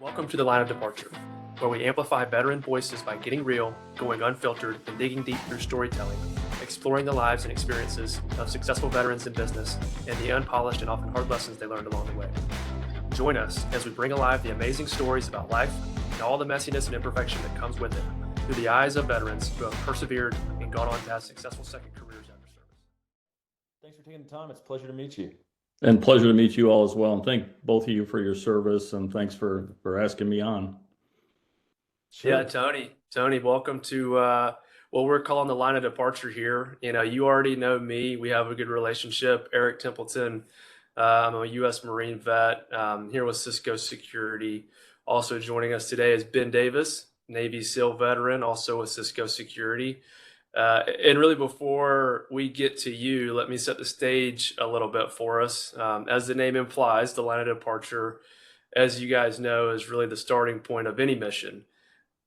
Welcome to the Line of Departure, where we amplify veteran voices by getting real, going unfiltered, and digging deep through storytelling, exploring the lives and experiences of successful veterans in business and the unpolished and often hard lessons they learned along the way. Join us as we bring alive the amazing stories about life and all the messiness and imperfection that comes with it through the eyes of veterans who have persevered and gone on to have successful second careers after service. Thanks for taking the time. It's a pleasure to meet you. And pleasure to meet you all as well. And thank both of you for your service, and thanks for asking me on. Sure. Yeah, Tony, welcome to what we're calling the Line of Departure here. You know, you already know me. We have a good relationship. Eric Templeton, I'm a U.S. Marine vet here with Cisco Security. Also joining us today is Ben Davis, Navy SEAL veteran, also with Cisco Security. And really, before we get to you, let me set the stage a little bit for us. As the name implies, the Line of Departure, as you guys know, is really the starting point of any mission.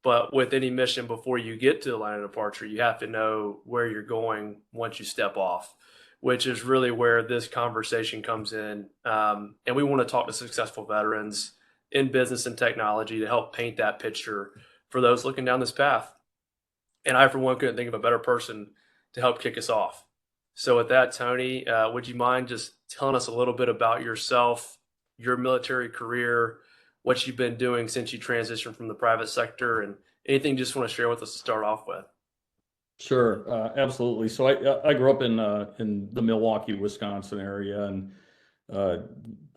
But with any mission, before you get to the line of departure, you have to know where you're going once you step off, which is really where this conversation comes in. And we want to talk to successful veterans in business and technology to help paint that picture for those looking down this path. And I, for one, couldn't think of a better person to help kick us off. So with that, Tony, would you mind just telling us a little bit about yourself, your military career, what you've been doing since you transitioned from the private sector, and anything you just want to share with us to start off with? Sure, absolutely. So I grew up in the Milwaukee, Wisconsin area, and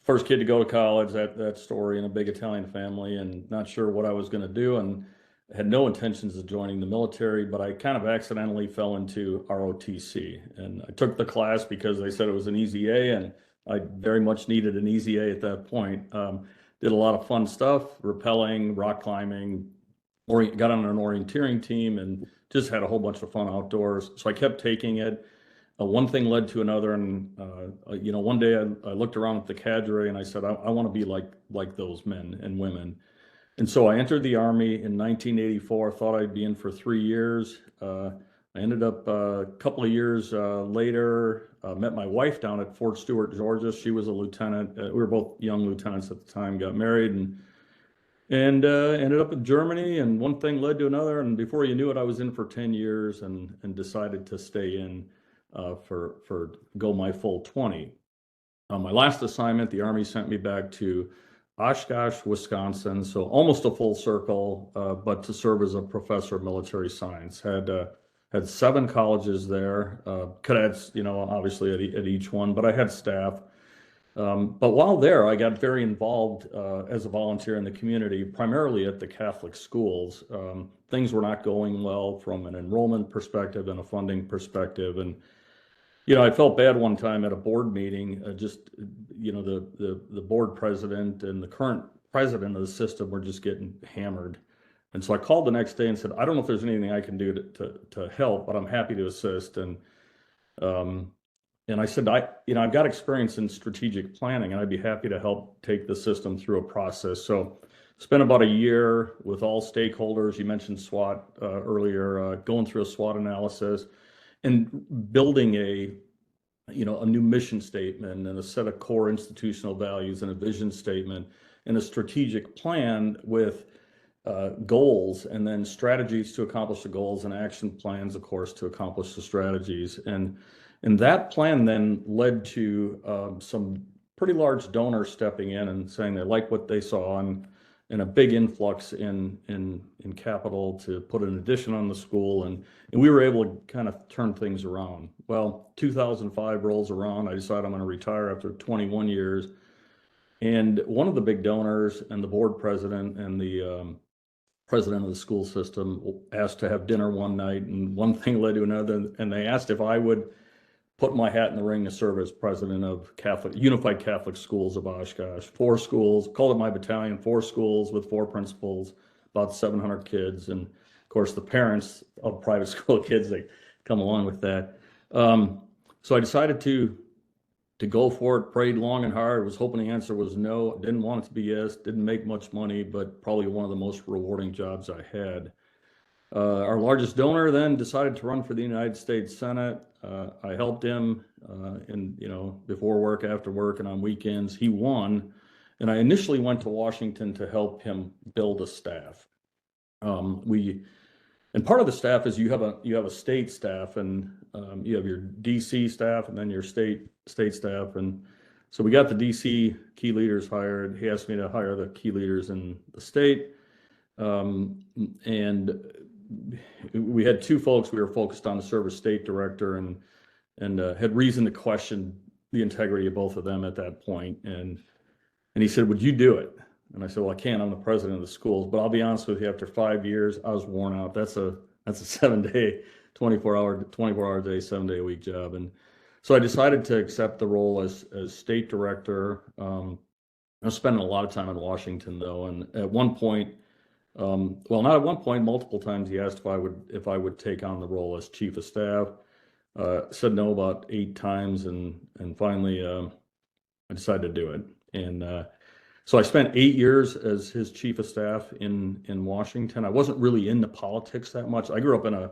first kid to go to college. That story in a big Italian family, and not sure what I was going to do, and had no intentions of joining the military, but I kind of accidentally fell into ROTC, and I took the class because they said it was an easy A, and I very much needed an easy A at that point. Did a lot of fun stuff, rappelling, rock climbing, got on an orienteering team, and just had a whole bunch of fun outdoors. So I kept taking it. One thing led to another, and one day I looked around at the cadre and I said, I want to be like those men and women. And so I entered the Army in 1984, thought I'd be in for 3 years. I ended up a couple of years later, met my wife down at Fort Stewart, Georgia. She was a lieutenant. We were both young lieutenants at the time, got married, and ended up in Germany, and one thing led to another. And before you knew it, I was in for 10 years and decided to stay in for go my full 20. My last assignment, the Army sent me back to Oshkosh, Wisconsin, so almost a full circle, but to serve as a professor of military science. Had 7 colleges there, cadets, obviously at each one, but I had staff. But while there, I got very involved as a volunteer in the community, primarily at the Catholic schools. Things were not going well from an enrollment perspective and a funding perspective, and I felt bad one time at a board meeting. The board president and the current president of the system were just getting hammered. And so I called the next day and said, I don't know if there's anything I can do to help, but I'm happy to assist. And I said, I've got experience in strategic planning, and I'd be happy to help take the system through a process. So spent about a year with all stakeholders. You mentioned SWOT earlier, going through a SWOT analysis and building a new mission statement and a set of core institutional values and a vision statement and a strategic plan with goals, and then strategies to accomplish the goals, and action plans, of course, to accomplish the strategies. And that plan then led to some pretty large donors stepping in and saying they like what they saw, and a big influx in capital to put an addition on the school, and we were able to kind of turn things around. Well, 2005 rolls around. I decided I'm going to retire after 21 years, and one of the big donors and the board president and the president of the school system asked to have dinner one night, and one thing led to another, and they asked if I would put my hat in the ring to serve as president of Unified Catholic Schools of Oshkosh. 4 schools, called it my battalion, 4 schools with 4 principals, about 700 kids. And of course, the parents of private school kids, they come along with that. So I decided to go for it, prayed long and hard, was hoping the answer was no. Didn't want it to be yes, didn't make much money, but probably one of the most rewarding jobs I had. Our largest donor then decided to run for the United States Senate. I helped him before work, after work, and on weekends. He won, And I initially went to Washington to help him build a staff. And part of the staff is you have a state staff, and you have your DC staff, and then your state staff. And so we got the DC key leaders hired. He asked me to hire the key leaders in the state. And we had two folks we were focused on to serve as state director, and had reason to question the integrity of both of them at that point. And he said, "Would you do it?" And I said, "Well, I can't. I'm the president of the schools." But I'll be honest with you, after 5 years, I was worn out. That's a 7-day, 24-hour a day, 7-day a week job. And so I decided to accept the role as state director. I was spending a lot of time in Washington, though. And at one point, well, not at one point, multiple times, he asked if I would take on the role as chief of staff. Said no about 8 times, and finally I decided to do it. And so I spent 8 years as his chief of staff in Washington. I wasn't really into politics that much. I grew up in a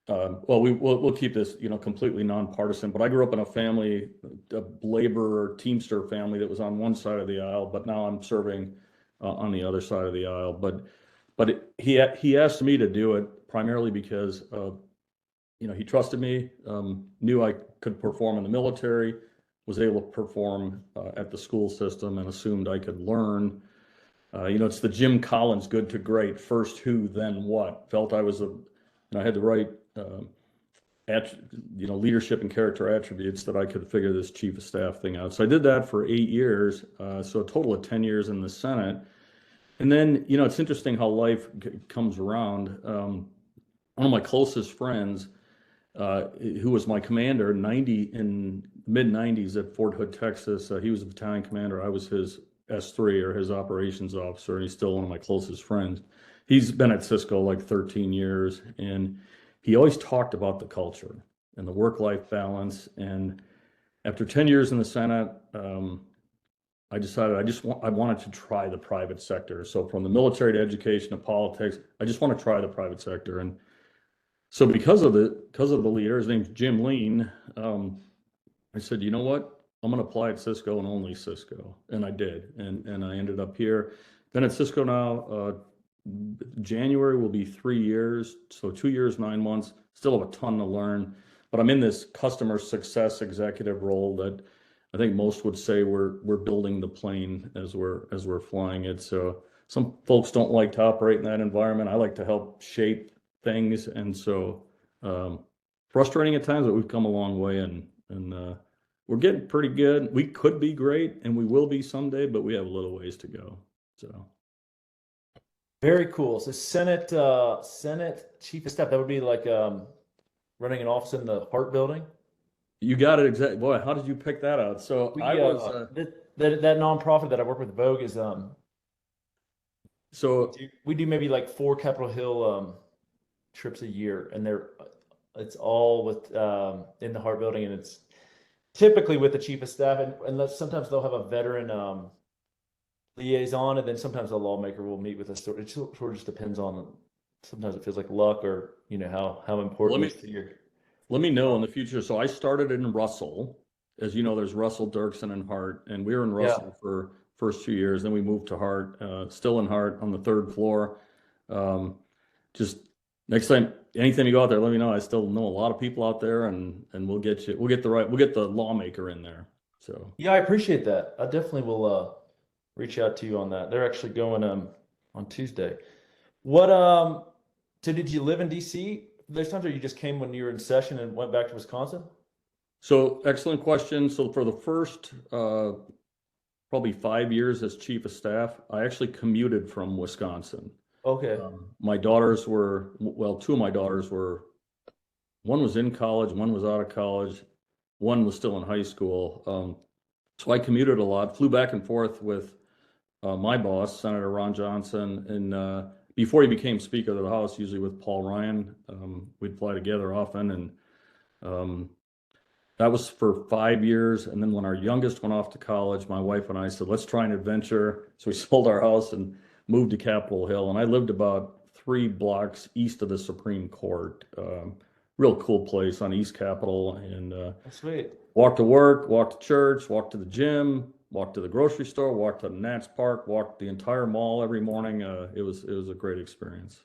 well, we'll keep this completely nonpartisan, but I grew up in a family, a labor Teamster family that was on one side of the aisle, but now I'm serving on the other side of the aisle. But he asked me to do it primarily because he trusted me, knew I could perform in the military, was able to perform at the school system, and assumed I could learn. It's the Jim Collins good to great, first who, then what. Felt I was I had the right leadership and character attributes that I could figure this chief of staff thing out. So I did that for 8 years, so a total of 10 years in the Senate. And then, it's interesting how life comes around. One of my closest friends, who was my commander in mid-90s at Fort Hood, Texas. He was a battalion commander. I was his S3, or his operations officer, and he's still one of my closest friends. He's been at Cisco like 13 years, and he always talked about the culture and the work-life balance. And after 10 years in the Senate, I decided I wanted to try the private sector. So from the military to education to politics, I just want to try the private sector. And so because of the leader, his name's Jim Lean, I said, you know what? I'm going to apply at Cisco and only Cisco. And I did. And I ended up here. Been at Cisco now, January will be 3 years. So 2 years, 9 months, still have a ton to learn. But I'm in this customer success executive role that I think most would say we're building the plane as we're flying it. So some folks don't like to operate in that environment. I like to help shape things, and so frustrating at times, but we've come a long way, and we're getting pretty good. We could be great, and we will be someday, but we have a little ways to go. So very cool. So Senate chief of staff, that would be like running an office in the Hart building. You got it exactly. Boy, how did you pick that out? So I was that nonprofit that I work with, Vogue, is so we do maybe like 4 Capitol Hill trips a year, and it's all with in the Hart building, and it's typically with the chief of staff, and sometimes they'll have a veteran liaison, and then sometimes a lawmaker will meet with us. It sort of just depends on. Sometimes it feels like luck, or how important it is to your. Let me know in the future. So I started in Russell. As you know, there's Russell, Dirksen, and Hart, and we were in Russell for first 2 years. Then we moved to Hart, still in Hart on the 3rd floor. Just next time, anytime you go out there, let me know. I still know a lot of people out there, and we'll get the lawmaker in there. So yeah, I appreciate that. I definitely will reach out to you on that. They're actually going on Tuesday. What so did you live in DC? There's times where you just came when you were in session and went back to Wisconsin? So excellent question. So for the first probably 5 years as chief of staff, I actually commuted from Wisconsin. Okay. My daughters were, well, 2 of my daughters were, one was in college, one was out of college, one was still in high school. So I commuted a lot, flew back and forth with my boss, Senator Ron Johnson, and before he became Speaker of the House, usually with Paul Ryan. We'd fly together often, and that was for 5 years. And then when our youngest went off to college, my wife and I said, let's try an adventure. So we sold our house and moved to Capitol Hill. And I lived about 3 blocks east of the Supreme Court. Real cool place on East Capitol. And sweet. Walked to work, walked to church, walked to the gym, walk to the grocery store, walk to Nats Park, walk the entire mall every morning. It was a great experience.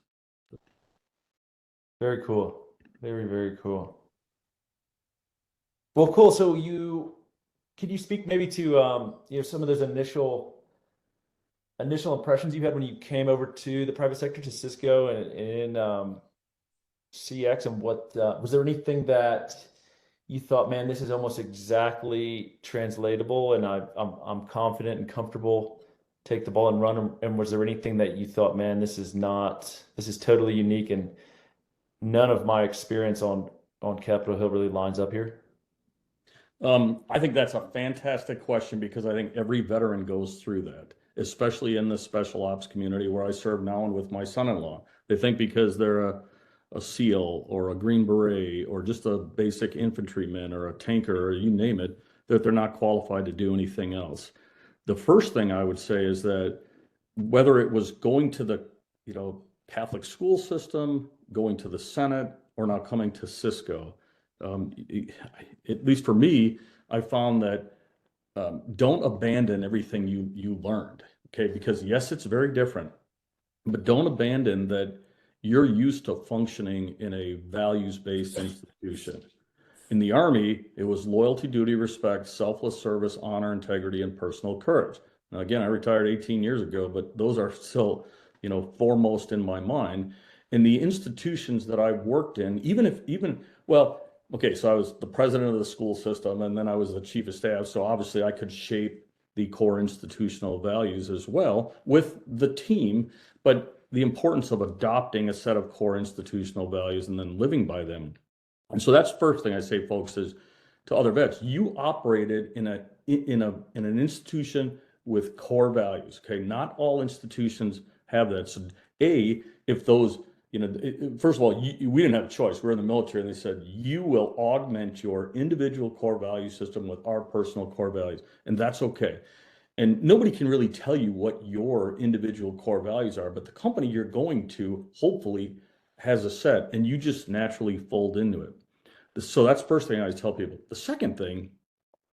Very cool. Very, very cool. Well, cool. So can you speak maybe to some of those initial impressions you had when you came over to the private sector, to Cisco and CX, and what was there anything that you thought, man, this is almost exactly translatable, and I'm confident and comfortable, take the ball and run, and was there anything that you thought, man, this is totally unique and none of my experience on Capitol Hill really lines up here? I think that's a fantastic question because I think every veteran goes through that, especially in the special ops community where I serve now and with my son-in-law. They think because they're a SEAL or a Green Beret or just a basic infantryman or a tanker or you name it, that they're not qualified to do anything else. The first thing I would say is that whether it was going to the Catholic school system, going to the Senate, or now coming to Cisco, at least for me, I found that don't abandon everything you learned, okay? Because yes, it's very different, but don't abandon that you're used to functioning in a values-based institution. In the Army, it was loyalty, duty, respect, selfless service, honor, integrity, and personal courage. Now, again, I retired 18 years ago, but those are still, foremost in my mind. In the institutions that I've worked in, okay, so I was the president of the school system, and then I was the chief of staff. So obviously I could shape the core institutional values as well with the team, but the importance of adopting a set of core institutional values and then living by them. And so that's the first thing I say, folks, is to other vets, you operated in an institution with core values. Okay, not all institutions have that. So if those, first of all, we didn't have a choice. We're in the military, and they said, you will augment your individual core value system with our personal core values, and that's okay. And nobody can really tell you what your individual core values are, but the company you're going to hopefully has a set, and you just naturally fold into it. So that's the first thing I always tell people. The second thing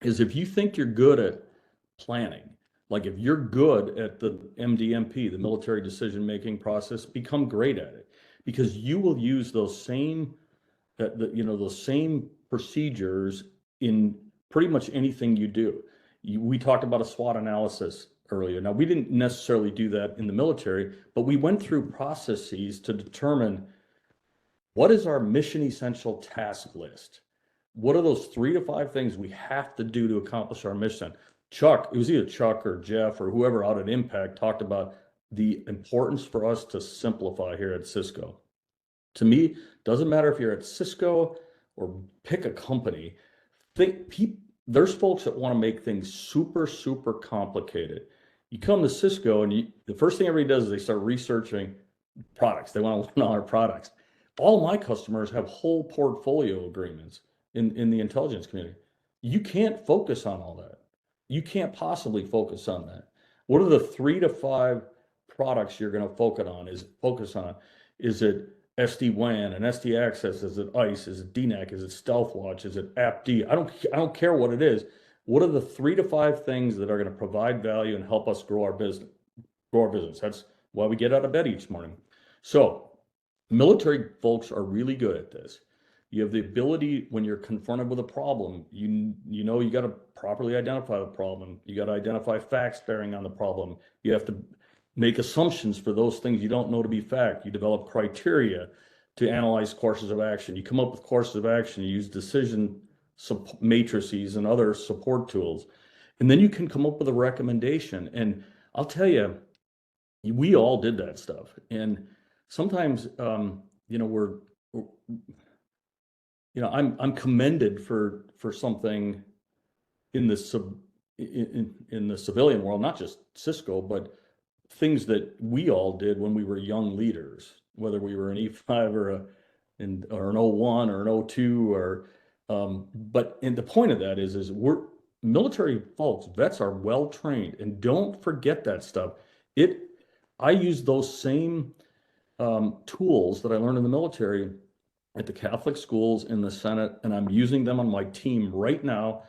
is if you think you're good at planning, like if you're good at the MDMP, the military decision-making process, become great at it. Because you will use those same procedures in pretty much anything you do. We talked about a SWOT analysis earlier. Now, we didn't necessarily do that in the military, but we went through processes to determine what is our mission essential task list. What are those 3 to 5 things we have to do to accomplish our mission? It was either Chuck or Jeff or whoever out at Impact talked about the importance for us to simplify here at Cisco. To me, doesn't matter if you're at Cisco or pick a company, there's folks that want to make things super, super complicated. You come to Cisco and the first thing everybody does is they start researching products. They want to learn all our products. All my customers have whole portfolio agreements in the intelligence community. You can't focus on all that. You can't possibly focus on that. What are the 3 to 5 products you're going to focus on? Is it SD-WAN and SD access? Is it ICE? Is it DNAC? Is it StealthWatch? Is it AppD? I don't care what it is. What are the 3 to 5 things that are going to provide value and help us grow our business? That's why we get out of bed each morning. So military folks are really good at this. You have the ability when you're confronted with a problem, you got to properly identify the problem. You got to identify facts bearing on the problem. You have to make assumptions for those things you don't know to be fact. You develop criteria to analyze courses of action. You come up with courses of action. You use decision matrices and other support tools. And then you can come up with a recommendation. And I'll tell you, we all did that stuff. And sometimes, I'm commended for something in the in the civilian world, not just Cisco, but things that we all did when we were young leaders, whether we were an E5 or an O1 or an O2 but the point of that is we're military folks, vets are well trained, and don't forget that stuff. I use those same tools that I learned in the military at the Catholic schools in the Senate, and I'm using them on my team right now.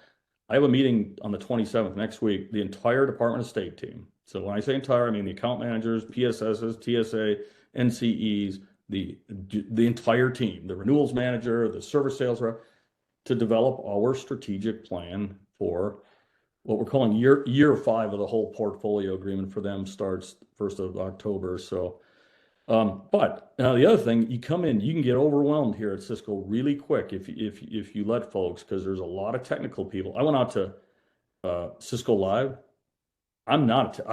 I have a meeting on the 27th next week, the entire Department of State team. So when I say entire, I mean the account managers, PSSs, TSA, NCEs, the entire team, the renewals manager, the service sales rep, to develop our strategic plan for what we're calling year 5 of the whole portfolio agreement for them starts 1st of October. So, but the other thing, you come in, you can get overwhelmed here at Cisco really quick if you let folks, because there's a lot of technical people. I went out to Cisco Live. I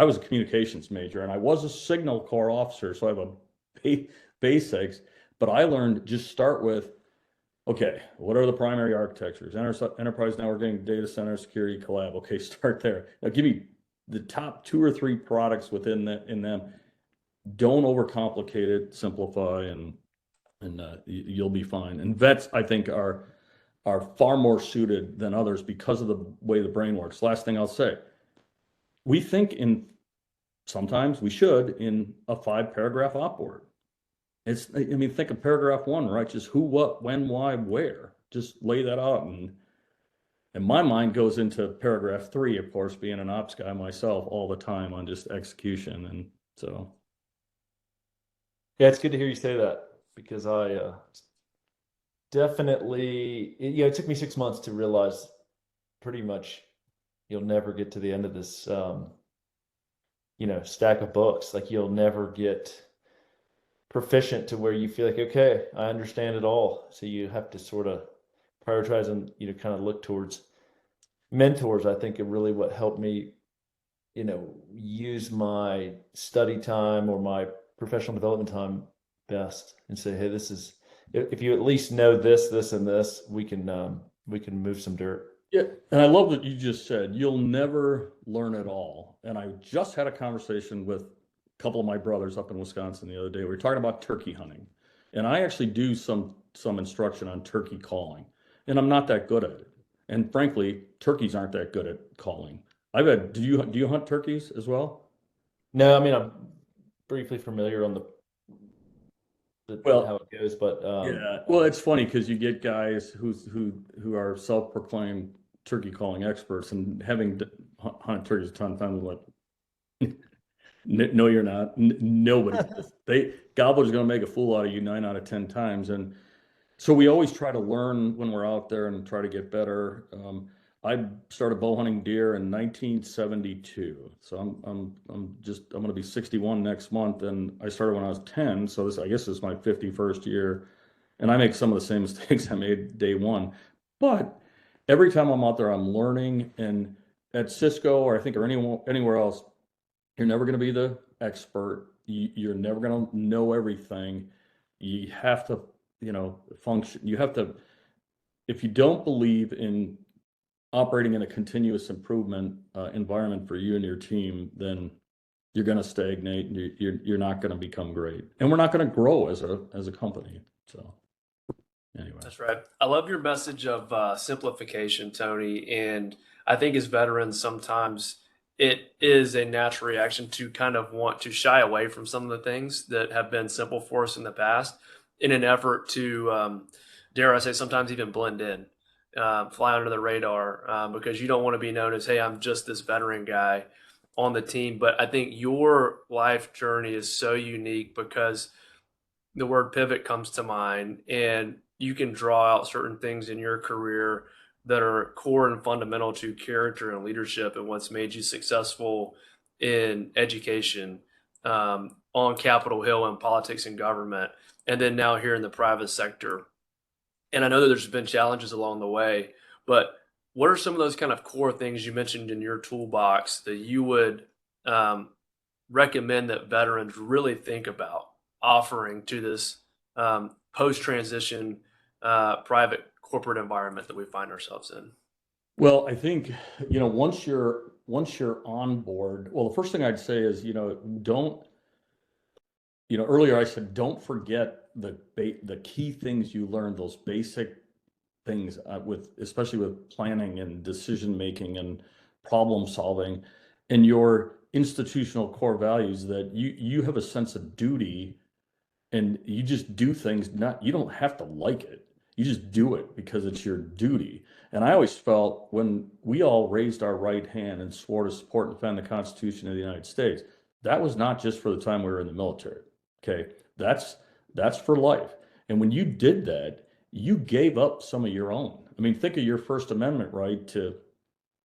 was a communications major and I was a signal corps officer, so I have a basics, but I learned just start with, okay, what are the primary architectures? Enterprise networking, data center, security, collab. Okay, start there. Now give me the top 2 or 3 products within in them. Don't overcomplicate it, simplify, and you'll be fine. And vets, I think, are far more suited than others because of the way the brain works. Last thing I'll say, we think sometimes we should in a 5-paragraph op board. Think of paragraph 1, right? Just who, what, when, why, where. Just lay that out. And my mind goes into paragraph 3, of course, being an ops guy myself all the time on just execution. And so. Yeah, it's good to hear you say that, because I definitely, it took me 6 months to realize pretty much you'll never get to the end of this, stack of books. Like, you'll never get proficient to where you feel like, okay, I understand it all. So you have to sort of prioritize and, kind of look towards mentors. I think it really what helped me, use my study time or my professional development time best, and say, hey, this is, if you at least know this, this, and this, we can move some dirt. Yeah, and I love what you just said. You'll never learn it all. And I just had a conversation with a couple of my brothers up in Wisconsin the other day. We were talking about turkey hunting, and I actually do some instruction on turkey calling, and I'm not that good at it. And frankly, turkeys aren't that good at calling. Do you hunt turkeys as well? No, I mean, I'm briefly familiar on how it goes, but yeah. Well, it's funny because you get guys who are self-proclaimed turkey calling experts, and having hunted turkeys a ton of times, like, no, you're not. Nobody. Gobbler's going to make a fool out of you 9 out of 10 times, and so we always try to learn when we're out there and try to get better. I started bow hunting deer in 1972, so I'm going to be 61 next month, and I started when I was 10. So I guess this is my 51st year, and I make some of the same mistakes I made day one. But every time I'm out there, I'm learning. And at Cisco, or I think, or anywhere else, you're never going to be the expert. You're never going to know everything. You have to, function. You have to. If you don't believe in operating in a continuous improvement environment for you and your team, then you're going to stagnate, and you're not going to become great, and we're not going to grow as a company. So anyway, that's right. I love your message of simplification, Tony. And I think as veterans, sometimes it is a natural reaction to kind of want to shy away from some of the things that have been simple for us in the past, in an effort to, dare I say, sometimes even blend in. Fly under the radar, because you don't want to be known as, hey, I'm just this veteran guy on the team. But I think your life journey is so unique because the word pivot comes to mind, and you can draw out certain things in your career that are core and fundamental to character and leadership and what's made you successful in education, on Capitol Hill, in politics and government, and then now here in the private sector. And I know that there's been challenges along the way, but what are some of those kind of core things you mentioned in your toolbox that you would recommend that veterans really think about offering to this post-transition private corporate environment that we find ourselves in? Well, I think, once you're on board, well, the first thing I'd say is, don't, earlier I said, don't forget the key things you learned, those basic things especially with planning and decision making and problem solving, and your institutional core values, that you have a sense of duty, and you just do things. You don't have to like it. You just do it because it's your duty. And I always felt when we all raised our right hand and swore to support and defend the Constitution of the United States, that was not just for the time we were in the military. Okay. That's for life. And when you did that, you gave up some of your own. I mean, think of your First Amendment right to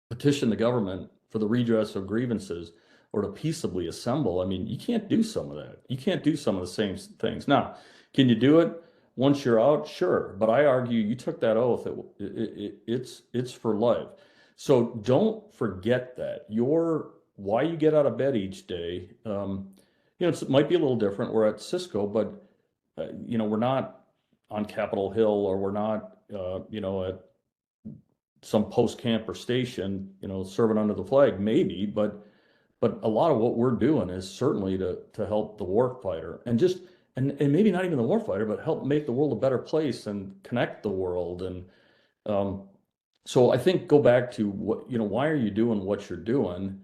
petition the government for the redress of grievances or to peaceably assemble. I mean, you can't do some of that. You can't do some of the same things. Now, can you do it once you're out? Sure. But I argue you took that oath. It's for life. So don't forget that. Why you get out of bed each day, it might be a little different. We're at Cisco, but, we're not on Capitol Hill or we're not, at some post camp or station, serving under the flag, maybe, but a lot of what we're doing is certainly to help the war fighter and just and maybe not even the war fighter, but help make the world a better place and connect the world. And so I think go back to why are you doing what you're doing?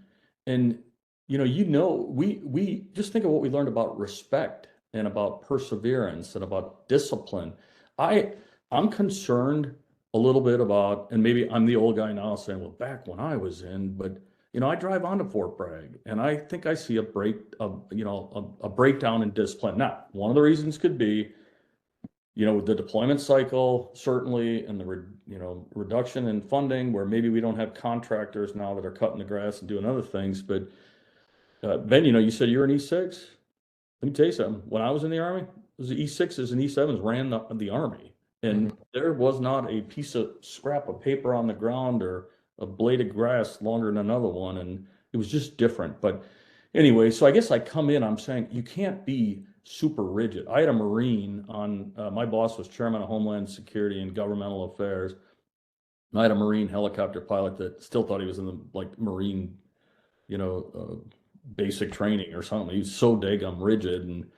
And we just think of what we learned about respect and about perseverance and about discipline. I'm concerned a little bit about, and maybe I'm the old guy now saying, well, back when I was in, but I drive onto Fort Bragg and I think I see a breakdown in discipline. Now, one of the reasons could be, the deployment cycle, certainly, and the reduction in funding where maybe we don't have contractors now that are cutting the grass and doing other things. But Ben, you said you're an E6. Let me tell you something. When I was in the Army, the E6s and E7s ran the Army. And there was not a piece of scrap of paper on the ground or a blade of grass longer than another one. And it was just different. But anyway, so I guess I come in, I'm saying you can't be super rigid. I had a Marine on, my boss was chairman of Homeland Security and Governmental Affairs. I had a Marine helicopter pilot that still thought he was in the Marine, basic training or something. He was so daggum rigid, and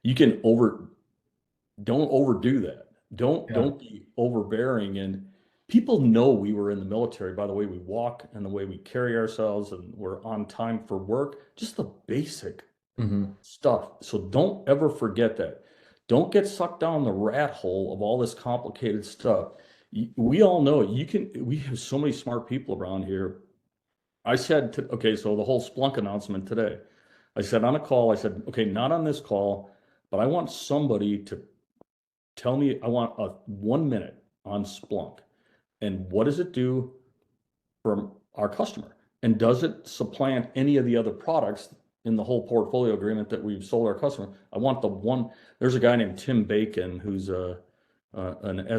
you don't overdo that. Don't be overbearing. And people know we were in the military by the way we walk and the way we carry ourselves, and we're on time for work, just the basic stuff. So don't ever forget that. Don't get sucked down the rat hole of all this complicated stuff. We all know it. We have so many smart people around here. I said, okay, so the whole Splunk announcement today, I said on a call, I said, okay, not on this call, but I want somebody to tell me, I want a 1 minute on Splunk. And what does it do for our customer? And does it supplant any of the other products in the whole portfolio agreement that we've sold our customer? I want there's a guy named Tim Bacon, who's an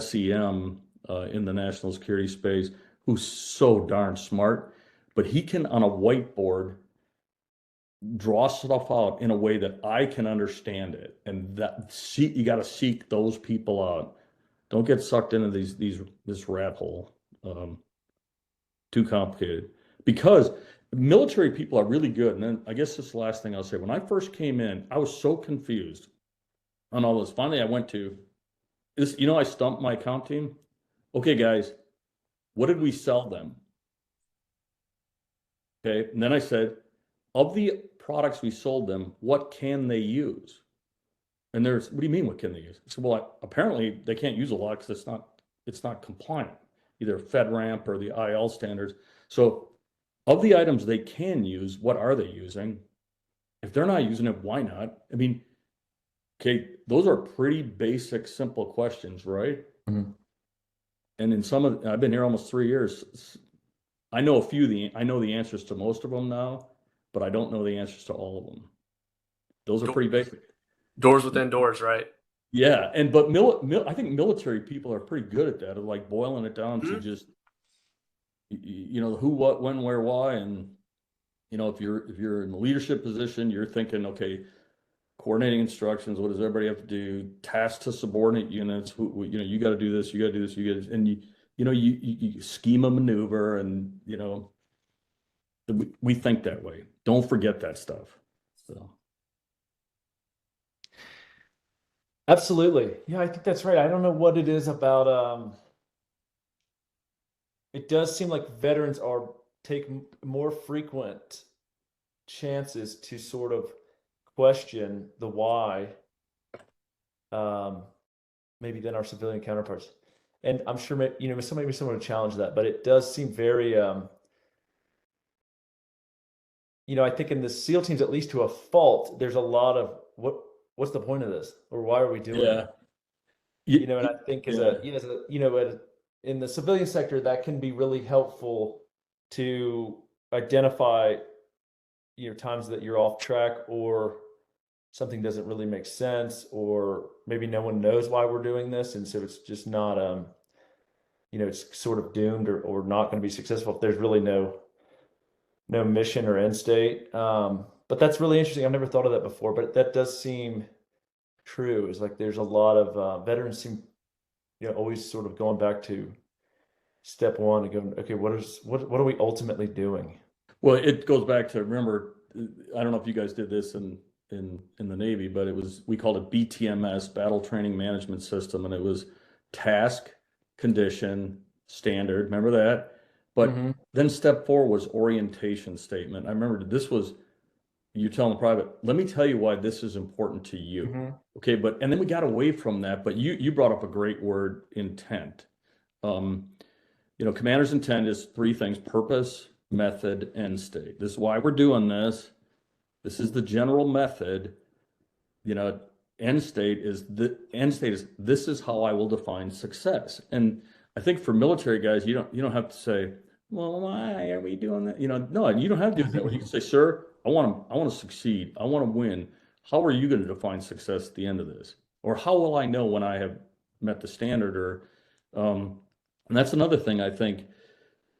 SEM in the national security space, who's so darn smart, but he can on a whiteboard draw stuff out in a way that I can understand it. And you got to seek those people out. Don't get sucked into this rat hole. Too complicated, because military people are really good. And then I guess this last thing I'll say, when I first came in, I was so confused on all this. Finally, I went to this, I stumped my account team. Okay, guys, what did we sell them? Okay. And then I said, of the products we sold them, what can they use? And what do you mean, what can they use? I said, well, apparently they can't use a lot because it's not compliant, either FedRAMP or the IL standards. So of the items they can use, what are they using? If they're not using it, why not? I mean, okay, those are pretty basic, simple questions, right? And in I've been here almost 3 years. I know I know the answers to most of them now, but I don't know the answers to all of them. Those are pretty basic. Doors within doors, right? Yeah, but I think military people are pretty good at that, of like boiling it down to just, who, what, when, where, why, and if you're in the leadership position, you're thinking, okay, coordinating instructions, what does everybody have to do? Tasks to subordinate units, you got to do this, you got to do this, you got to, and you scheme a maneuver, and we think that way. Don't forget that stuff. So. Absolutely. Yeah, I think that's right. I don't know what it is about, it does seem like veterans take more frequent chances to sort of question the why, maybe than our civilian counterparts. and I'm sure maybe someone to challenge that, but it does seem very I think in the SEAL teams, at least to a fault, there's a lot of what's the point of this, or why are we doing it? And I think in the civilian sector, that can be really helpful to identify, times that you're off track or something doesn't really make sense, or maybe no one knows why we're doing this. And so it's just not, it's sort of doomed or not going to be successful if there's really no mission or end state. But that's really interesting. I've never thought of that before, but that does seem true. It's like there's a lot of veterans seem, always sort of going back to step one and going, okay, what are we ultimately doing? Well, it goes back to, remember, I don't know if you guys did this in the Navy, but we called it BTMS, Battle Training Management System, and it was task, condition, standard. Remember that? But then step 4 was orientation statement. I remember this was you telling the private, let me tell you why this is important to you. Okay, and then we got away from that, but you brought up a great word, intent. Commander's intent is 3 things: purpose, method, end state. This is why we're doing this. This is the general method. End state is this is how I will define success. And I think for military guys, you don't have to say, well, why are we doing that? No, you don't have to do that. You can say, sir, I want to succeed. I want to win. How are you going to define success at the end of this? Or how will I know when I have met the standard? And that's another thing. I think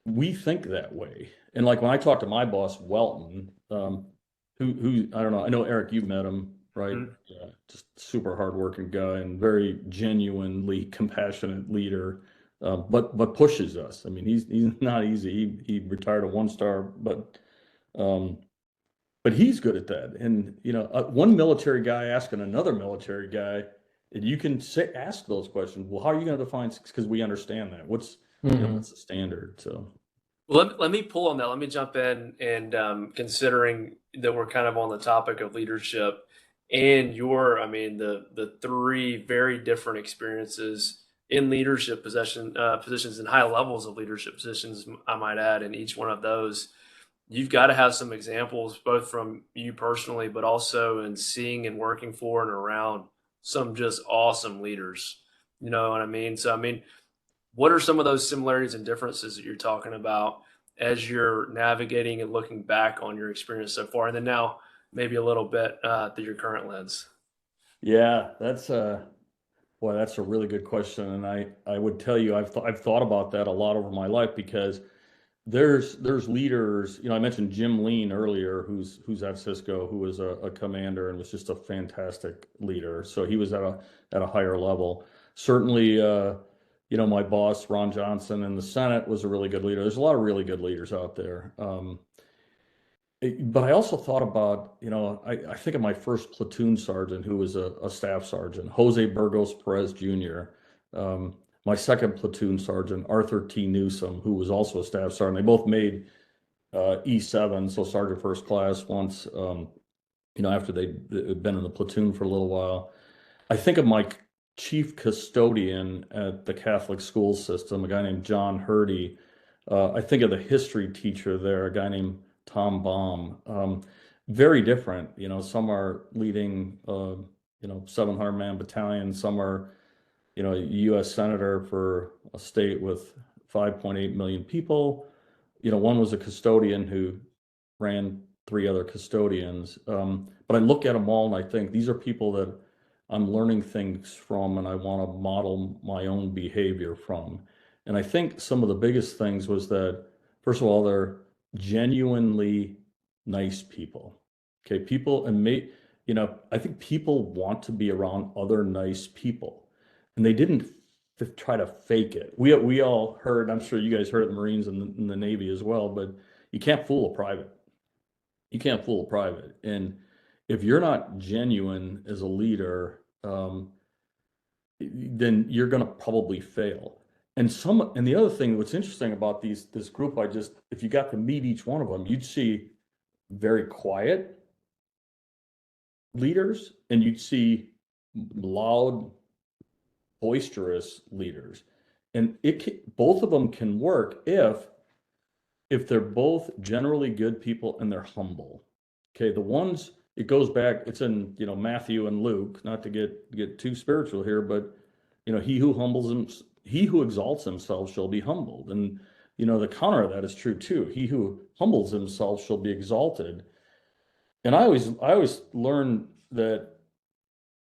we think that way. And like when I talk to my boss, Welton, who I don't know, I know, Eric, you've met him, right? Yeah, just super hardworking guy and very genuinely compassionate leader, but pushes us. I mean, he's not easy. He retired a 1-star, but he's good at that. And one military guy asking another military guy, and you can ask those questions. Well, how are you going to define success? Because we understand that. What's the standard? So. Well, let me pull on that. Let me jump in and considering that we're kind of on the topic of leadership and the 3 very different experiences in leadership positions and high levels of leadership positions, I might add, in each one of those, you've got to have some examples both from you personally, but also in seeing and working for and around some just awesome leaders. You know what I mean? So, what are some of those similarities and differences that you're talking about as you're navigating and looking back on your experience so far, and then now maybe a little bit through your current lens? Yeah, that's a really good question, and I would tell you I've thought about that a lot over my life, because there's leaders. I mentioned Jim Lean earlier, who's at Cisco, who was a commander and was just a fantastic leader. So he was at a higher level. Certainly, my boss, Ron Johnson, in the Senate was a really good leader. There's a lot of really good leaders out there. But I also thought about, I think of my first platoon sergeant, who was a staff sergeant, Jose Burgos Perez Jr. My second platoon sergeant, Arthur T. Newsom, who was also a staff sergeant. They both made E7, so sergeant first class once, after they'd been in the platoon for a little while. I think of my chief custodian at the Catholic school system, a guy named John Hurdy. I think of the history teacher there, a guy named Tom Baum. Very different. Some are leading, 700-man battalion. Some are, a U.S. senator for a state with 5.8 million people. One was a custodian who ran 3 other custodians. But I look at them all and I think these are people that I'm learning things from, and I want to model my own behavior from. And I think some of the biggest things was that, first of all, they're genuinely nice people. Okay, people, and I think people want to be around other nice people, and they didn't try to fake it. We all heard, I'm sure you guys heard it in the Marines and in the Navy as well, but you can't fool a private. You can't fool a private. And if you're not genuine as a leader, then you're going to probably fail. And the other thing, what's interesting about this group, if you got to meet each one of them, you'd see very quiet leaders, and you'd see loud, boisterous leaders. And both of them can work if they're both generally good people and they're humble. Okay, the ones, it goes back, it's in, Matthew and Luke, not to get too spiritual here, but he who exalts himself shall be humbled. And the counter of that is true too. He who humbles himself shall be exalted. And I always learn that,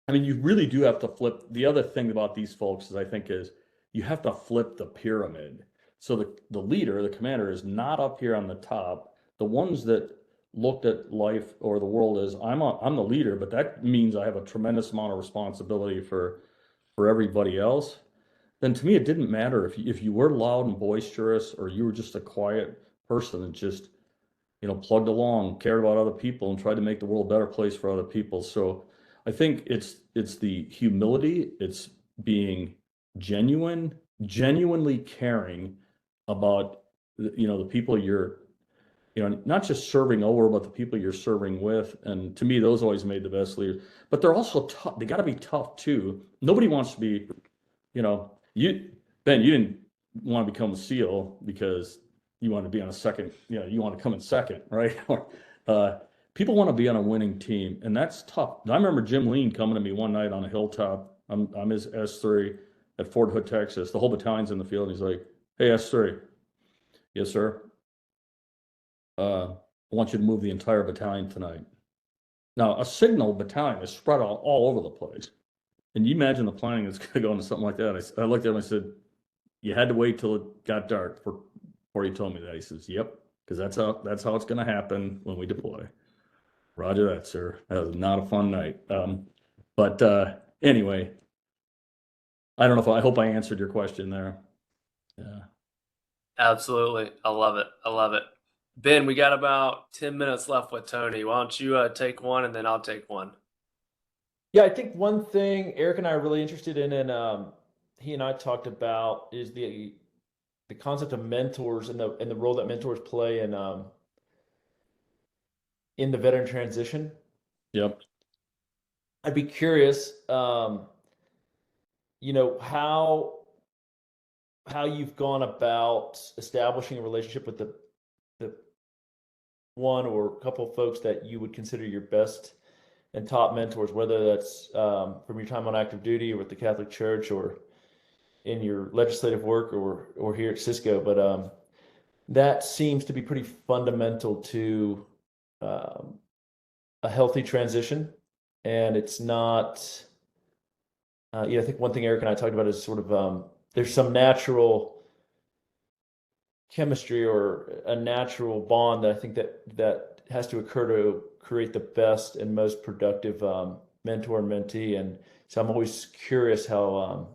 I mean, you really do have to flip. The other thing about these folks is you have to flip the pyramid. So the leader, the commander, is not up here on the top. The ones that looked at life or the world as I'm the leader, but that means I have a tremendous amount of responsibility for everybody else. Then to me, it didn't matter if you were loud and boisterous or you were just a quiet person and just plugged along, cared about other people, and tried to make the world a better place for other people. So I think it's the humility, it's being genuinely caring about the people you're not just serving over, but the people you're serving with. And to me, those always made the best leaders. But they're also tough. They got to be tough too. Nobody wants to be, Ben, you didn't want to become a SEAL because you want to be on a second, you want to come in second, right? People want to be on a winning team, and that's tough. I remember Jim Lean coming to me one night on a hilltop. I'm his S3 at Fort Hood, Texas. The whole battalion's in the field. And he's like, "Hey, S3, yes, sir. I want you to move the entire battalion tonight." Now, a signal battalion is spread all over the place. And you imagine the planning that's going to go into something like that. I looked at him and I said, "You had to wait till it got dark before you told me that." He says, "Yep, because that's how it's going to happen when we deploy." Roger that, sir. That was not a fun night. But anyway, I don't know I hope I answered your question there. Yeah. Absolutely. I love it. I love it. Ben, we got about 10 minutes left with Tony. Why don't you take one and then I'll take one? Yeah, I think one thing Eric and I are really interested in, and he and I talked about, is the concept of mentors and the role that mentors play in the veteran transition. Yep. I'd be curious, how you've gone about establishing a relationship with the one or a couple of folks that you would consider your best and top mentors, whether that's from your time on active duty or with the Catholic Church or in your legislative work or here at Cisco. But that seems to be pretty fundamental to a healthy transition. And it's not, I think one thing Eric and I talked about is sort of there's some natural chemistry or a natural bond that I think that has to occur to create the best and most productive mentor and mentee. And so I'm always curious how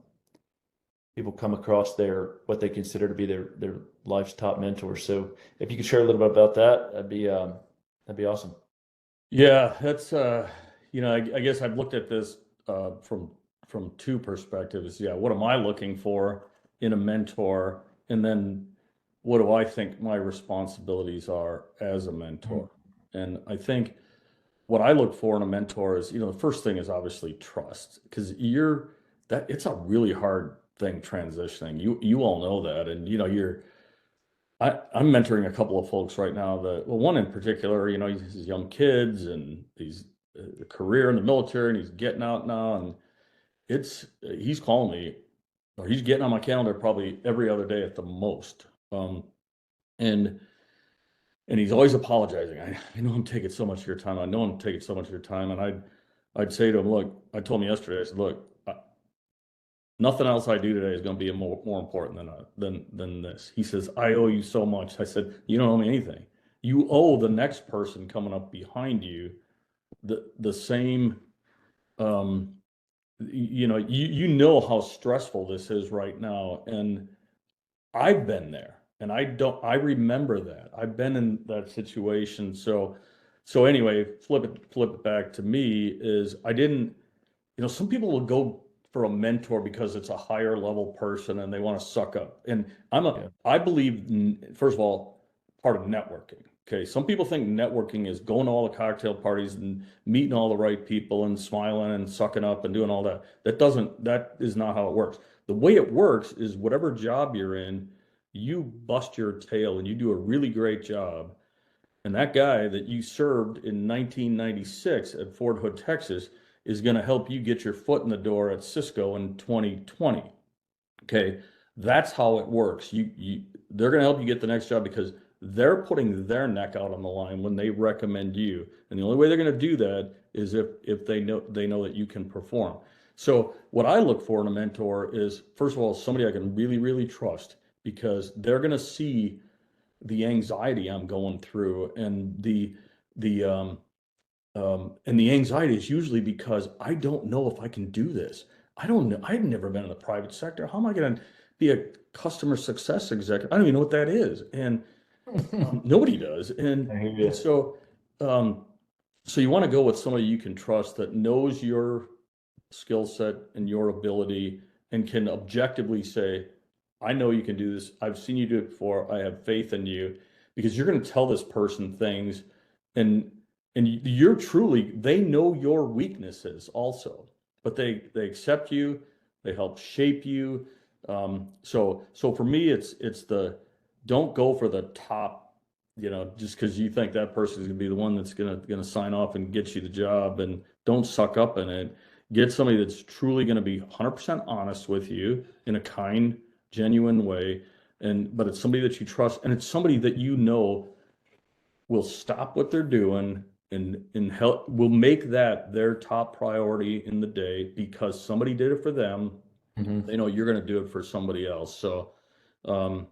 people come across what they consider to be their life's top mentor. So if you could share a little bit about that, that'd be awesome. Yeah, that's I guess I've looked at this from two perspectives. Yeah, what am I looking for in a mentor, and then what do I think my responsibilities are as a mentor? And I think what I look for in a mentor is, the first thing is obviously trust, because it's a really hard thing transitioning. You all know that, and I'm mentoring a couple of folks right now one in particular, he's young kids and he's a career in the military and he's getting out now, and he's calling me, or he's getting on my calendar probably every other day at the most. And he's always apologizing. I know I'm taking so much of your time. I know I'm taking so much of your time. And I'd say to him, look, I told him yesterday, I said, look, nothing else I do today is going to be more important than this. He says, I owe you so much. I said, you don't owe me anything. You owe the next person coming up behind you the same, you know how stressful this is right now. And I've been there, and I remember that. I've been in that situation. So anyway, flip it back to me is I didn't, some people will go for a mentor because it's a higher level person and they want to suck up. And I believe, first of all, part of networking. Okay, some people think networking is going to all the cocktail parties and meeting all the right people and smiling and sucking up and doing all that. That is not how it works. The way it works is whatever job you're in, you bust your tail and you do a really great job. And that guy that you served in 1996 at Fort Hood, Texas, is going to help you get your foot in the door at Cisco in 2020. Okay, that's how it works. They're going to help you get the next job because they're putting their neck out on the line when they recommend you. And the only way they're going to do that is if they know that you can perform. So what I look for in a mentor is, first of all, somebody I can really, really trust, because they're going to see the anxiety I'm going through, and the anxiety is usually because I don't know if I can do this. I don't know. I've never been in the private sector. How am I going to be a customer success executive? I don't even know what that is. And nobody does. And, I hear you. and so, so you want to go with somebody you can trust that knows your skill set and your ability and can objectively say, I know you can do this. I've seen you do it before. I have faith in you, because you're going to tell this person things, and you're truly, they know your weaknesses also, but they accept you, they help shape you. So for me, it's the, don't go for the top, just because you think that person is going to be the one that's going to sign off and get you the job, and don't suck up in it. Get somebody that's truly going to be 100% honest with you in a kind, genuine way, but it's somebody that you trust, and it's somebody that will stop what they're doing and help, will make that their top priority in the day, because somebody did it for them. Mm-hmm. They know you're going to do it for somebody else. So the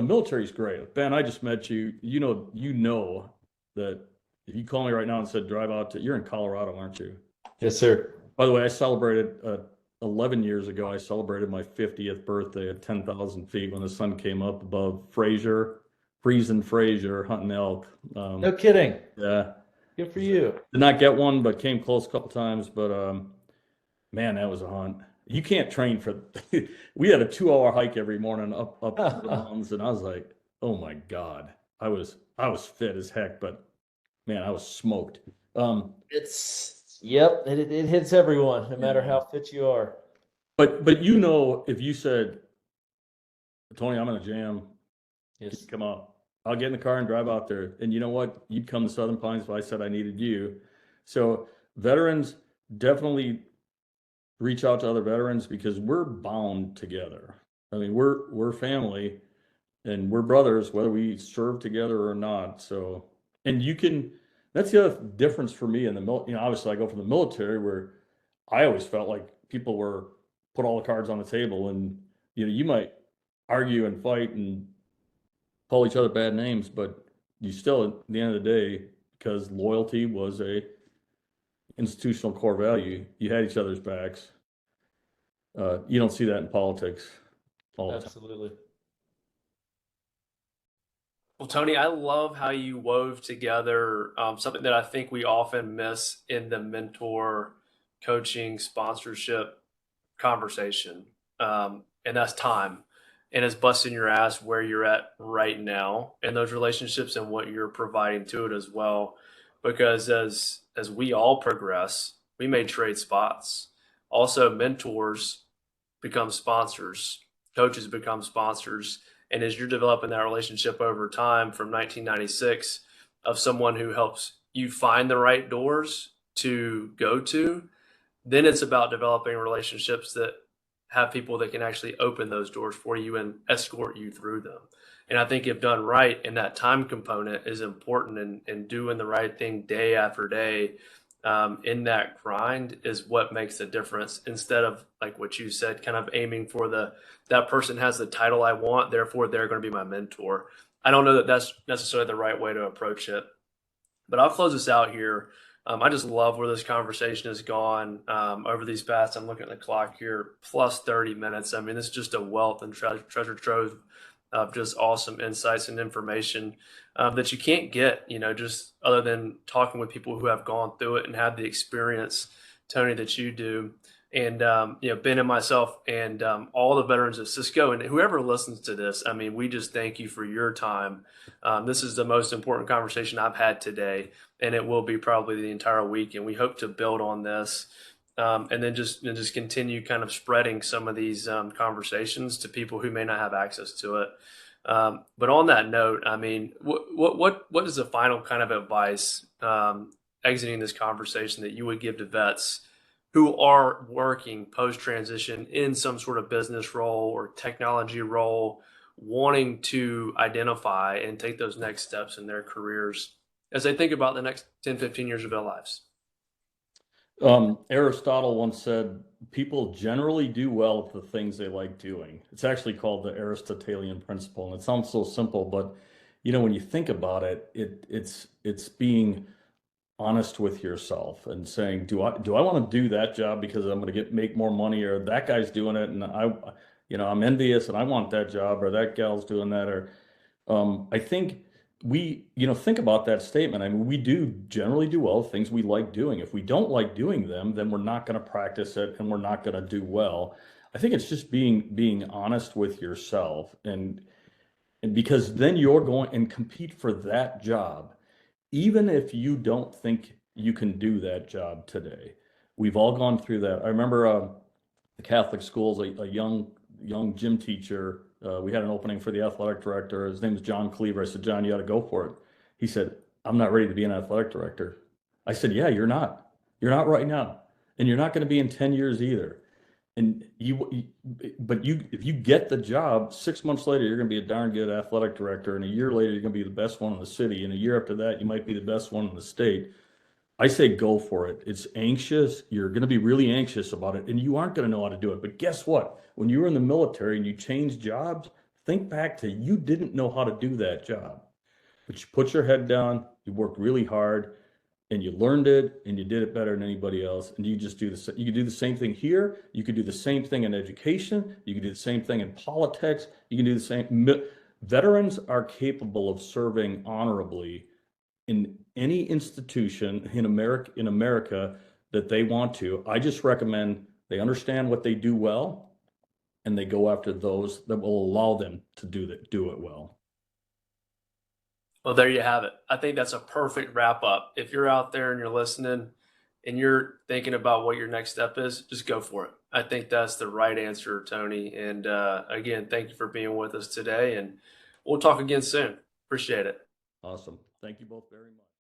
military is great. Ben, I just met you. You know that if you call me right now and said drive out you're in Colorado, aren't you? Yes, sir. By the way, I celebrated 11 years ago. I celebrated my 50th birthday at 10,000 feet when the sun came up above freezing Fraser, hunting elk. No kidding. Yeah, Good for you. did not get one, but came close a couple times. But man, that was a hunt. You can't train for. We had a 2-hour hike every morning up the mountains, and I was like, oh my God, I was fit as heck, but man, I was smoked. Yep, it hits everyone, no matter how fit you are. But if you said, Tony, I'm in a jam, Yes. come out, I'll get in the car and drive out there. And you know what? You'd come to Southern Pines if I said I needed you. So veterans, definitely reach out to other veterans, because we're bound together. I mean, we're family, and we're brothers, whether we serve together or not. So, and that's the other difference for me in the military. Obviously I go from the military, where I always felt like people were put all the cards on the table, and you might argue and fight and call each other bad names, but you still, at the end of the day, because loyalty was a institutional core value, you had each other's backs. You don't see that in politics all the time. Absolutely. Well, Tony, I love how you wove together something that I think we often miss in the mentor coaching sponsorship conversation, and that's time. And it's busting your ass where you're at right now in those relationships and what you're providing to it as well. Because as we all progress, we may trade spots. Also, mentors become sponsors, coaches become sponsors. And as you're developing that relationship over time from 1996 of someone who helps you find the right doors to go to, then it's about developing relationships that have people that can actually open those doors for you and escort you through them. And I think if done right, and that time component is important, and doing the right thing day after day in that grind is what makes the difference, instead of like what you said, kind of aiming for that person has the title I want, therefore they're going to be my mentor. I don't know that that's necessarily the right way to approach it, but I'll close this out here. I just love where this conversation has gone over these past, I'm looking at the clock here, plus 30 minutes. I mean, this is just a wealth and treasure trove of just awesome insights and information that you can't get, just other than talking with people who have gone through it and had the experience, Tony, that you do. And Ben and myself and all the veterans of Cisco and whoever listens to this, I mean, we just thank you for your time. This is the most important conversation I've had today, and it will be probably the entire week. And we hope to build on this, and then just continue kind of spreading some of these conversations to people who may not have access to it. But on that note, I mean, what is the final kind of advice exiting this conversation that you would give to vets who are working post transition in some sort of business role or technology role, wanting to identify and take those next steps in their careers as they think about the next 10, 15 years of their lives? Aristotle once said, people generally do well at the things they like doing. It's actually called the Aristotelian principle. And it sounds so simple, but when you think about it, it's being honest with yourself and saying, do I want to do that job because I'm going to make more money, or that guy's doing it and I'm envious and I want that job, or that gal's doing that, or I think think about that statement. I mean, we do generally do well things we like doing. If we don't like doing them, then we're not going to practice it and we're not going to do well. I think it's just being honest with yourself, and because then you're going and compete for that job, even if you don't think you can do that job today. We've all gone through that. I remember the Catholic schools, a young gym teacher. We had an opening for the athletic director. His name is John Cleaver. I said, John, you ought to go for it. He said, I'm not ready to be an athletic director. I said, yeah, you're not. You're not right now. And you're not going to be in 10 years either. And if you get the job, 6 months later, you're going to be a darn good athletic director. And a year later, you're going to be the best one in the city. And a year after that, you might be the best one in the state. I say go for it. It's anxious. You're going to be really anxious about it, and you aren't going to know how to do it. But guess what? When you were in the military and you changed jobs, think back to you didn't know how to do that job, but you put your head down, you worked really hard, and you learned it, and you did it better than anybody else. And you just do this. You could do the same thing here. You could do the same thing in education. You could do the same thing in politics. You can do the same. Veterans are capable of serving honorably in any institution in America that they want to. I just recommend they understand what they do well, and they go after those that will allow them to do it well. Well, there you have it. I think that's a perfect wrap up. If you're out there and you're listening and you're thinking about what your next step is, just go for it. I think that's the right answer, Tony. And again, thank you for being with us today, and we'll talk again soon. Appreciate it. Awesome. Thank you both very much.